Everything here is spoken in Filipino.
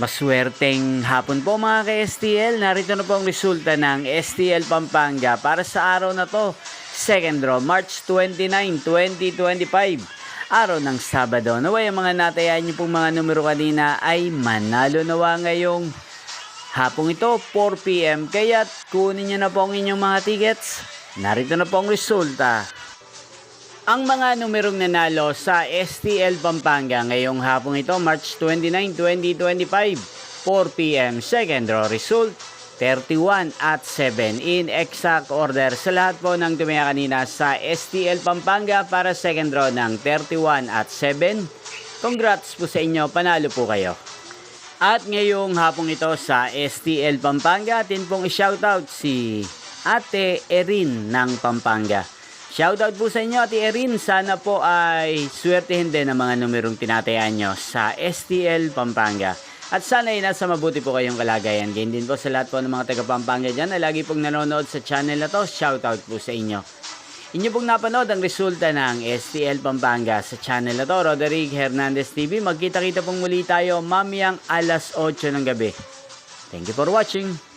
Maswerteng hapon po mga ka-STL. Narito na po ang resulta ng STL Pampanga para sa araw na to. Second draw, March 29, 2025. Araw ng Sabado. Naway ang mga natayaan niyo pong mga numero kanina ay manalo nawa ngayong hapong ito, 4 PM. Kaya kunin niyo na po ang inyong mga tickets. Narito na po ang resulta. Ang mga numerong nanalo sa STL Pampanga ngayong hapong ito, March 29, 2025, 4 PM, second draw result, 31 at 7 in exact order sa lahat po ng tumaya kanina sa STL Pampanga para second draw ng 31 at 7. Congrats po sa inyo, panalo po kayo. At ngayong hapong ito sa STL Pampanga, atin pong i-shoutout si Ate Erin ng Pampanga. Shoutout po sa inyo, Ate Erin. Sana po ay swertihin din ang mga numerong tinatayaan nyo sa STL Pampanga. At sana ay nasa mabuti po kayong kalagayan. Ganyan din po sa lahat po ng mga taga Pampanga dyan na lagi pong nanonood sa channel na to. Shoutout po sa inyo. Inyo pong napanood ang resulta ng STL Pampanga sa channel na to, Roderick Hernandez TV. Magkita-kita pong muli tayo mamayang alas 8 ng gabi. Thank you for watching.